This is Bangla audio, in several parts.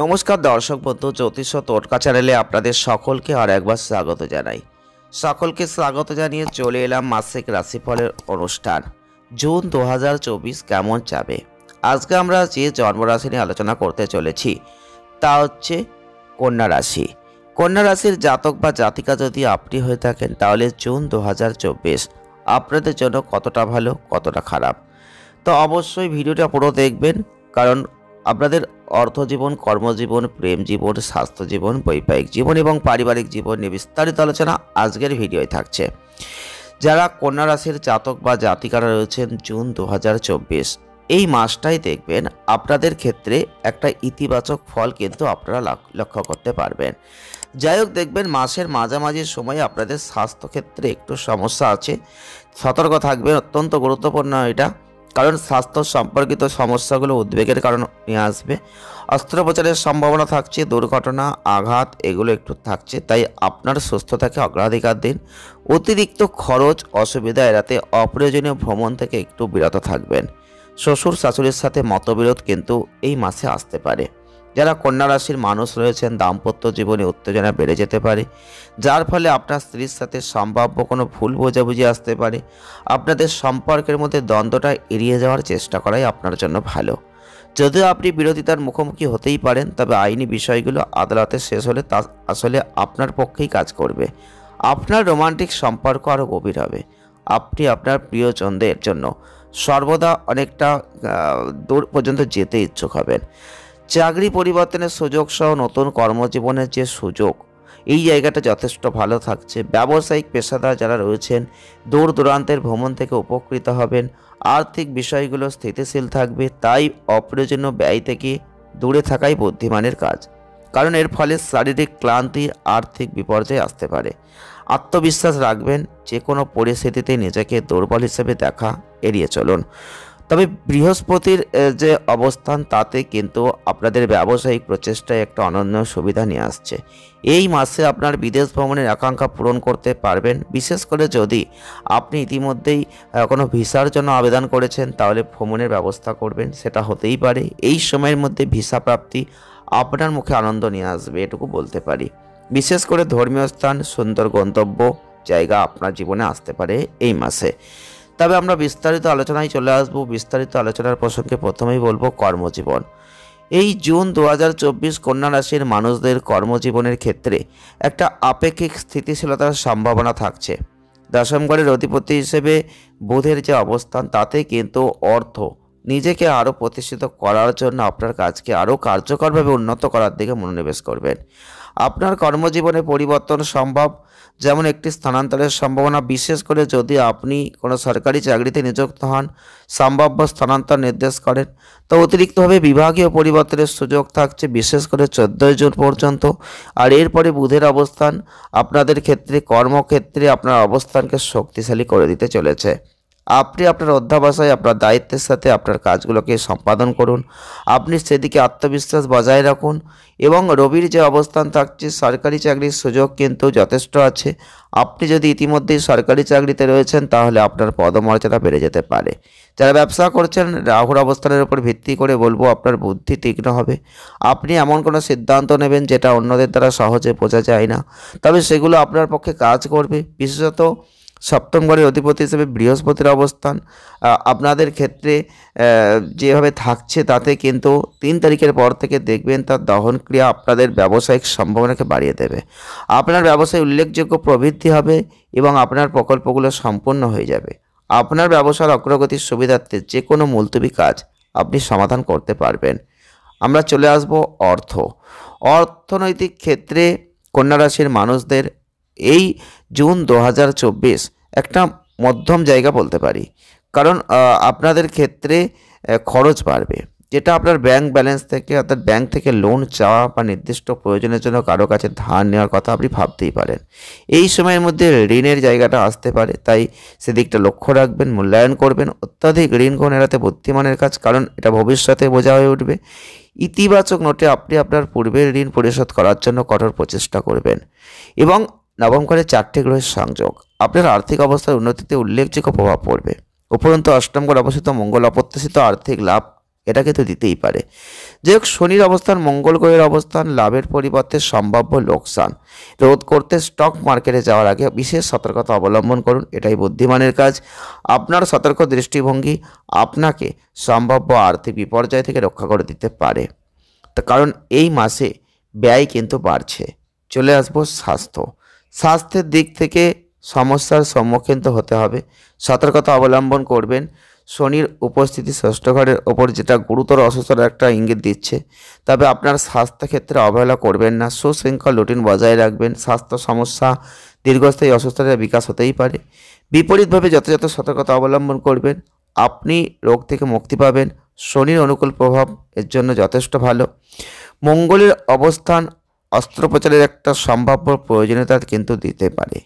নমস্কার দর্শক বন্ধু, জ্যোতিষ টোটকা চ্যানেলে আপনাদের সকলকে আর একবার স্বাগত জানাই। সকলকে স্বাগত জানিয়ে চলে এলাম মাসিক রাশিফলের অনুষ্ঠান। জুন 2024 কেমন যাবে। আজকে আমরা যে জন্মরাশি নিয়ে আলোচনা করতে চলেছি তা হচ্ছে কন্যা রাশি। কন্যা রাশির জাতক বা জাতিকা যদি আপনি হয়ে থাকেন তাহলে জুন 2024 আপনাদের জন্য কতটা ভালো কতটা খারাপ, তো অবশ্যই ভিডিওটা পুরো দেখবেন, কারণ আপনাদের অর্থজীবন, কর্মজীবন, প্রেম জীবন, স্বাস্থ্য জীবন, বৈবাহিক জীবন এবং পারিবারিক জীবন নিয়ে বিস্তারিত আলোচনা আজকের ভিডিওয় থাকছে। যারা কন্যা রাশির জাতক বা জাতিকারা রয়েছেন জুন 2024 এই মাসটাই দেখবেন আপনাদের ক্ষেত্রে একটা ইতিবাচক ফল কিন্তু আপনারা লক্ষ্য করতে পারবেন। যাই হোক, দেখবেন মাসের মাঝামাঝি সময়ে আপনাদের স্বাস্থ্যক্ষেত্রে একটু সমস্যা আছে, সতর্ক থাকবেন, অত্যন্ত গুরুত্বপূর্ণ এটা, কারণ স্বাস্থ্য সম্পর্কিত সমস্যাগুলো উদ্বেগের কারণ নিয়ে আসবে। অস্ত্রোপচারের সম্ভাবনা থাকছে, দুর্ঘটনা, আঘাত এগুলো একটু থাকছে, তাই আপনার সুস্থতাকে অগ্রাধিকার দিন। অতিরিক্ত খরচ, অসুবিধা এড়াতে অপ্রয়োজনীয় ভ্রমণ থেকে একটু বিরত থাকবেন। শ্বশুর শাশুড়ির সাথে মতবিরোধ কিন্তু এই মাসে আসতে পারে। যারা কন্যা রাশির মানুষ রয়েছেন দাম্পত্য জীবনে উত্তেজনা বেড়ে যেতে পারে, যার ফলে আপনার স্ত্রীর সাথে সম্ভাব্য কোনো ভুল বোঝাবুঝি আসতে পারে। আপনাদের সম্পর্কের মধ্যে দ্বন্দ্বটা এড়িয়ে যাওয়ার চেষ্টা করাই আপনার জন্য ভালো। যদিও আপনি বিরোধিতার মুখোমুখি হতেই পারেন, তবে আইনি বিষয়গুলো আদালতে শেষ হলে তা আসলে আপনার পক্ষেই কাজ করবে। আপনার রোমান্টিক সম্পর্ক আরও গভীর হবে। আপনি আপনার প্রিয়জনদের জন্য সর্বদা অনেকটা দূর পর্যন্ত যেতে ইচ্ছুক হবেন। চাকরি পরিবর্তনের সুযোগ সহ নতুন কর্মজীবনের যে সুযোগ, এই জায়গাটা যথেষ্ট ভালো থাকছে। ব্যবসায়িক পেশাদার যারা রয়েছেন দূর দূরান্তের ভ্রমণ থেকে উপকৃত হবেন। আর্থিক বিষয়গুলো স্থিতিশীল থাকবে, তাই অপ্রয়োজনীয় ব্যয় থেকে দূরে থাকাই বুদ্ধিমানের কাজ, কারণ এর ফলে শারীরিক ক্লান্তি, আর্থিক বিপর্যয় আসতে পারে। আত্মবিশ্বাস রাখবেন, যে কোনো পরিস্থিতিতে নিজেকে দুর্বল হিসেবে দেখা এড়িয়ে চলুন। তবে বৃহস্পতির যে অবস্থান তাতে কিন্তু আপনাদের ব্যবসায়িক প্রচেষ্টায় একটা অনন্য সুবিধা নিয়ে আসছে। এই মাসে আপনার বিদেশ ভ্রমণের আকাঙ্ক্ষা পূরণ করতে পারবেন। বিশেষ করে যদি আপনি ইতিমধ্যেই কোনো ভিসার জন্য আবেদন করেছেন তাহলে ভ্রমণের ব্যবস্থা করবেন, সেটা হতেই পারে। এই সময়ের মধ্যে ভিসা প্রাপ্তি আপনার মুখে আনন্দ নিয়ে আসবে, এটুকু বলতে পারি। বিশেষ করে ধর্মীয় স্থান, সুন্দর গন্তব্য জায়গা আপনার জীবনে আসতে পারে এই মাসে। তবে আমরা বিস্তারিত আলোচনায় চলে আসব। বিস্তারিত আলোচনার প্রসঙ্গে প্রথমেই বলবো কর্মজীবন। এই জুন 2024 কন্যা রাশির মানুষদের কর্মজীবনের ক্ষেত্রে একটা আপেক্ষিক স্থিতিশীলতার সম্ভাবনা থাকছে। দশম ঘরের অধিপতি হিসেবে বুধের যে অবস্থান তাতে কিন্তু অর্থ নিজেকে আরও প্রতিষ্ঠিত করার জন্য আপনার কাজকে আরও কার্যকরভাবে উন্নত করার দিকে মনোনিবেশ করবেন। আপনার কর্মজীবনে পরিবর্তন সম্ভব, যেমন একটি স্থানান্তরের সম্ভাবনা, বিশেষ করে যদি আপনি কোনো সরকারি চাকরিতে নিযুক্ত হন, সম্ভাব্য স্থানান্তর নির্দেশ করেন। তো অতিরিক্তভাবে বিভাগীয় পরিবর্তনের সুযোগ থাকছে, বিশেষ করে 14 জুন পর্যন্ত। আর এরপরে বুধের অবস্থান আপনাদের ক্ষেত্রে কর্মক্ষেত্রে আপনার অবস্থানকে শক্তিশালী করে দিতে চলেছে। আপনি আপনার অধ্যাবসায়, আপনার দায়িত্বের সাথে আপনার কাজগুলোকে সম্পাদন করুন। আপনি সেদিকে আত্মবিশ্বাস বজায় রাখুন। এবং রবির যে অবস্থান থাকছে, সরকারি চাকরির সুযোগ কিন্তু যথেষ্ট আছে। আপনি যদি ইতিমধ্যেই সরকারি চাকরিতে রয়েছেন তাহলে আপনার পদমর্যাদা বেড়ে যেতে পারে। যারা ব্যবসা করছেন রাহুর অবস্থানের উপর ভিত্তি করে বলবো আপনার বুদ্ধি তীক্ষ্ণ হবে। আপনি এমন কোনো সিদ্ধান্ত নেবেন যেটা অন্যদের দ্বারা সহজে বোঝা যায় না, তবে সেগুলো আপনার পক্ষে কাজ করবে। বিশেষত সপ্তম ঘরের অধিপতি হিসেবে বৃহস্পতির অবস্থান আপনাদের ক্ষেত্রে যেভাবে থাকছে তাতে কিন্তু 3 তারিখের পর থেকে দেখবেন তার দহন ক্রিয়া আপনাদের ব্যবসায়িক সম্ভাবনাকে বাড়িয়ে দেবে। আপনার ব্যবসায় উল্লেখযোগ্য প্রবৃদ্ধি হবে এবং আপনার প্রকল্পগুলো সম্পূর্ণ হয়ে যাবে। আপনার ব্যবসার অগ্রগতির সুবিধার্থে যে কোনো মুলতবি কাজ আপনি সমাধান করতে পারবেন। আমরা চলে আসব অর্থনৈতিক ক্ষেত্রে কন্যা রাশির মানুষদের এই জুন 2024 একটা মধ্যম জায়গা বলতে পারি, কারণ আপনাদের ক্ষেত্রে খরচ বাড়বে, যেটা আপনার ব্যাংক ব্যালেন্স থেকে অর্থাৎ ব্যাংক থেকে লোন চাওয়া বা নির্দিষ্ট প্রয়োজনের জন্য কারো কাছে ধার নেওয়ার কথা আপনি ভাবতেই পারেন। এই সময়ের মধ্যে ঋণের জায়গাটা আসতে পারে, তাই সেদিকটা লক্ষ্য রাখবেন, মূল্যায়ন করবেন। অত্যাধিক ঋণ গ্রহণ এড়াতে বুদ্ধিমানের কাজ, কারণ এটা ভবিষ্যতে বোঝা হয়ে উঠবে। ইতিবাচক নোটে আপনি আপনার পূর্বের ঋণ পরিশোধ করার জন্য কঠোর প্রচেষ্টা করবেন। এবং নবম ঘরে 4টে গ্রহের সংযোগ আপনার আর্থিক অবস্থার উন্নতিতে উল্লেখযোগ্য প্রভাব পড়বে। উপরন্তু অষ্টম ঘরে অবস্থিত মঙ্গল অপ্রত্যাশিত আর্থিক লাভ এটা কিন্তু দিতেই পারে। যাই হোক, শনির অবস্থান, মঙ্গল গ্রহের অবস্থান লাভের পরিবর্তে সম্ভাব্য লোকসান রোধ করতে স্টক মার্কেটে যাওয়ার আগে বিশেষ সতর্কতা অবলম্বন করুন, এটাই বুদ্ধিমানের কাজ। আপনার সতর্ক দৃষ্টিভঙ্গি আপনাকে সম্ভাব্য আর্থিক বিপর্যয় থেকে রক্ষা করে দিতে পারে। কারণ এই মাসে ব্যয় কিন্তু বাড়ছে। চলে আসবো স্বাস্থ্যের দিক থেকে সমস্যার সম্মুখীন তো হতে হবে, সতর্কতা অবলম্বন করবেন। শনির উপস্থিতি ষষ্ঠ ঘরের ওপর, যেটা গুরুতর অসুস্থতার একটা ইঙ্গিত দিচ্ছে। তবে আপনার স্বাস্থ্যক্ষেত্রে অবহেলা করবেন না, সুশৃঙ্খল রুটিন বজায় রাখবেন। স্বাস্থ্য সমস্যা, দীর্ঘস্থায়ী অসুস্থতার বিকাশ হতেই পারে। বিপরীতভাবে যথাযথ সতর্কতা অবলম্বন করবেন, আপনি রোগ থেকে মুক্তি পাবেন। শনির অনুকূল প্রভাব এর জন্য যথেষ্ট ভালো। মঙ্গলের অবস্থান অস্ত্রোপচারের একটা সম্ভাব্য প্রয়োজনীয়তা কিন্তু দিতে পারে।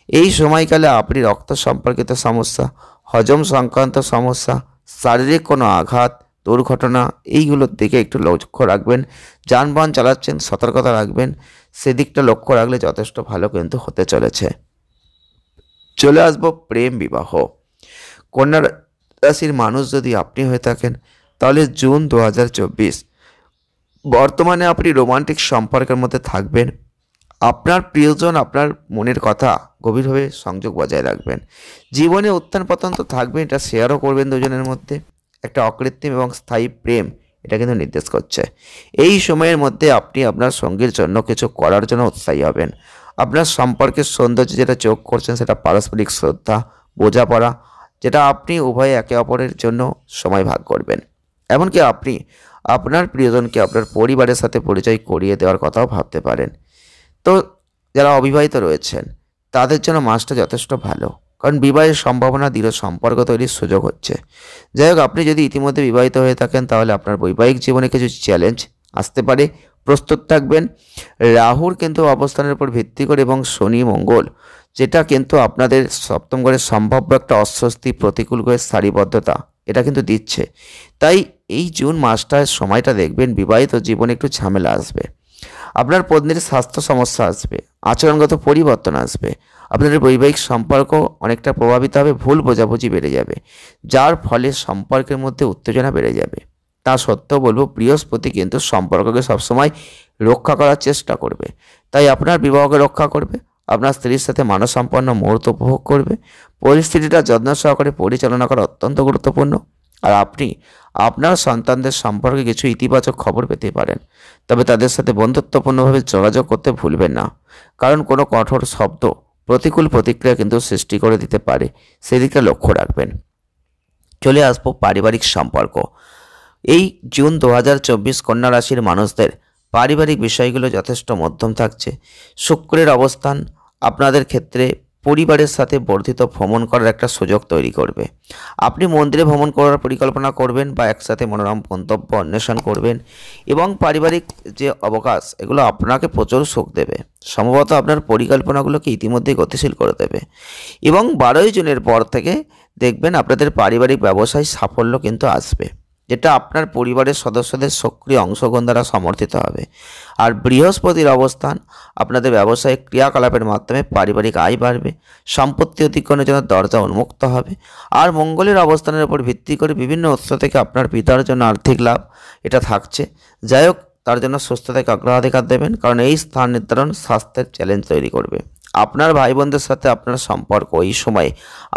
এই সময়কালে আপনি রক্ত সম্পর্কিত সমস্যা, হজম সংক্রান্ত সমস্যা, শারীরিক কোনো আঘাত, দুর্ঘটনা, এইগুলোর দিকে একটু লক্ষ্য রাখবেন। যানবাহন চালাচ্ছেন, সতর্কতা রাখবেন, সেদিকটা লক্ষ্য রাখলে যথেষ্ট ভালো কিন্তু হতে চলেছে। চলে আসবো প্রেম বিবাহ। কন্যা রাশির মানুষ যদি আপনি হয়ে থাকেন, তাহলে জুন 2024 বর্তমানে আপনি রোমান্টিক সম্পর্কের মধ্যে থাকবেন। আপনার প্রিয়জন আপনার মনের কথা গভীরভাবে সংযোগ বজায় রাখবেন। জীবনে উত্থান পতন তো থাকবে, এটা শেয়ারও করবেন দুজনের মধ্যে। একটা অকৃত্রিম এবং স্থায়ী প্রেম এটা কিন্তু নির্দেশ করছে। এই সময়ের মধ্যে আপনি আপনার সঙ্গীর জন্য কিছু করার জন্য উৎসাহী হবেন। আপনার সম্পর্কের সৌন্দর্য যেটা চোখ করছেন, সেটা পারস্পরিক শ্রদ্ধা, বোঝাপড়া, যেটা আপনি উভয়ে একে অপরের জন্য সময় ভাগ করবেন। এমনকি আপনি আপনার প্রিয়জনকে আপনার পরিবারের সাথে পরিচয় করিয়ে দেওয়ার কথাও ভাবতে পারেন। তো যারা অবিবাহিত রয়েছেন তাদের জন্য মাসটা যথেষ্ট ভালো, কারণ বিবাহের সম্ভাবনা, দৃঢ় সম্পর্ক তৈরির সুযোগ হচ্ছে। যাই হোক, আপনি যদি ইতিমধ্যে বিবাহিত হয়ে থাকেন, তাহলে আপনার বৈবাহিক জীবনে কিছু চ্যালেঞ্জ আসতে পারে, প্রস্তুত থাকবেন। রাহুর কিন্তু অবস্থানের উপর ভিত্তি করে এবং শনি মঙ্গল, যেটা কিন্তু আপনাদের সপ্তম ঘরের সম্ভাব্য একটা অস্বস্তি, প্রতিকূল গ্রহের সারিবদ্ধতা এটা কিন্তু দিচ্ছে। তাই এই জুন মাসটার সময়টা দেখবেন বিবাহিত জীবনে একটু ঝামেলা আসবে। আপনার পত্নীর স্বাস্থ্য সমস্যা আসবে, আচরণগত পরিবর্তন আসবে, আপনাদের বৈবাহিক সম্পর্ক অনেকটা প্রভাবিত হবে, ভুল বোঝাবুঝি বেড়ে যাবে, যার ফলে সম্পর্কের মধ্যে উত্তেজনা বেড়ে যাবে। তা সত্ত্বেও বলবো, বৃহস্পতি কিন্তু সম্পর্ককে সবসময় রক্ষা করার চেষ্টা করবে। তাই আপনার বিবাহকে রক্ষা করবে, আপনার স্ত্রীর সাথে মানসম্পন্ন মুহূর্ত উপভোগ করবে। পরিস্থিতিটা যত্ন সহকারে পরিচালনা করা অত্যন্ত গুরুত্বপূর্ণ। আর আপনি আপনার সন্তানদের সম্পর্কে কিছু ইতিবাচক খবর পেতে পারেন, তবে তাদের সাথে বন্ধুত্বপূর্ণভাবে যোগাযোগ করতে ভুলবেন না, কারণ কোনো কঠোর শব্দ প্রতিকূল প্রতিক্রিয়া কিন্তু সৃষ্টি করে দিতে পারে, সেদিকে লক্ষ্য রাখবেন। চলে আসবো পারিবারিক সম্পর্ক। এই জুন 2024 কন্যা রাশির মানুষদের পারিবারিক বিষয়গুলো যথেষ্ট মধ্যম থাকছে। শুক্রের অবস্থান আপনাদের ক্ষেত্রে পরিবারের সাথে বর্ধিত ভ্রমণ করার একটা সুযোগ তৈরি করবে। আপনি মন্দিরে ভ্রমণ করার পরিকল্পনা করবেন বা একসাথে মনোরম গন্তব্য অন্বেষণ করবেন, এবং পারিবারিক যে অবকাশ এগুলো আপনাকে প্রচুর সুখ দেবে। সম্ভবত আপনার পরিকল্পনাগুলোকে ইতিমধ্যেই গতিশীল করে দেবে। এবং 12ই জুনের পর থেকে দেখবেন আপনাদের পারিবারিক ব্যবসায় সাফল্য কিন্তু আসবে, যেটা আপনার পরিবারের সদস্যদের সক্রিয় অংশগ্রহণ দ্বারা সমর্থিত হবে। আর বৃহস্পতির অবস্থান আপনাদের ব্যবসায়িক ক্রিয়াকলাপের মাধ্যমে পারিবারিক আয় বাড়বে, সম্পত্তি অধিগ্রহণের জন্য দরজা উন্মুক্ত হবে। আর মঙ্গলের অবস্থানের উপর ভিত্তি করে বিভিন্ন উৎস থেকে আপনার পিতার জন্য আর্থিক লাভ এটা থাকছে। যাই হোক, তার জন্য সুস্থতাকে অগ্রাধিকার দেবেন, কারণ এই স্থান নির্ধারণ স্বাস্থ্যের চ্যালেঞ্জ তৈরি করবে। আপনার ভাই বোনদের সাথে আপনার সম্পর্ক এই সময়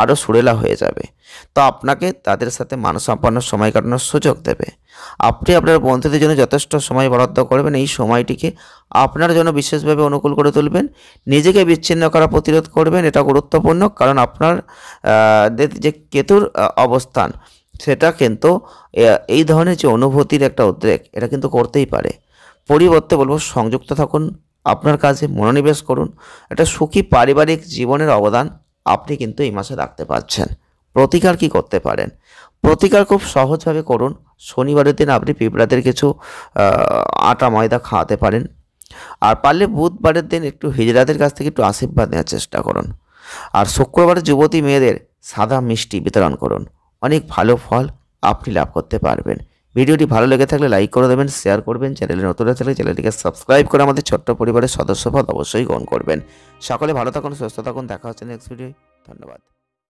আরও সুরেলা হয়ে যাবে, তো আপনাকে তাদের সাথে মানসম্পন্ন সময় কাটানোর সুযোগ দেবে। আপনি আপনার বন্ধুদের জন্য যথেষ্ট সময় বরাদ্দ করবেন, এই সময়টিকে আপনার জন্য বিশেষভাবে অনুকূল করে তুলবেন। নিজেকে বিচ্ছিন্ন করা প্রতিরোধ করবেন, এটা গুরুত্বপূর্ণ, কারণ আপনার যে কেতুর অবস্থান সেটা কিন্তু এই ধরনের যে অনুভূতির একটা উদ্রেক এটা কিন্তু করতেই পারে। পরিবর্তে বলবো, সংযুক্ত থাকুন, আপনার কাজে মনোনিবেশ করুন। একটা সুখী পারিবারিক জীবনের অবদান আপনি কিন্তু এই মাসে রাখতে পারছেন। প্রতিকার কি করতে পারেন? প্রতিকার খুব সহজভাবে করুন। শনিবারের দিন আপনি পিঁপড়াদের কিছু আটা ময়দা খাওয়াতে পারেন। আর পারলে বুধবারের দিন একটু হিজড়াদের কাছ থেকে একটু আশীর্বাদ নেওয়ার চেষ্টা করুন। আর শুক্রবারে যুবতী মেয়েদের সাদা মিষ্টি বিতরণ করুন। অনেক ভালো ফল আপনি লাভ করতে পারবেন। ভিডিওটি ভালো লেগে থাকলে লাইক করে দেবেন, শেয়ার করবেন। চ্যানেলে নতুন থাকলে চ্যানেলটিকে সাবস্ক্রাইব করে আমাদের ছোট্ট পরিবারের সদস্যপদ অবশ্যই গ্রহণ করবেন। সকলে ভালো থাকুন, সুস্থ থাকুন। দেখা হচ্ছে নেক্সট ভিডিও। ধন্যবাদ।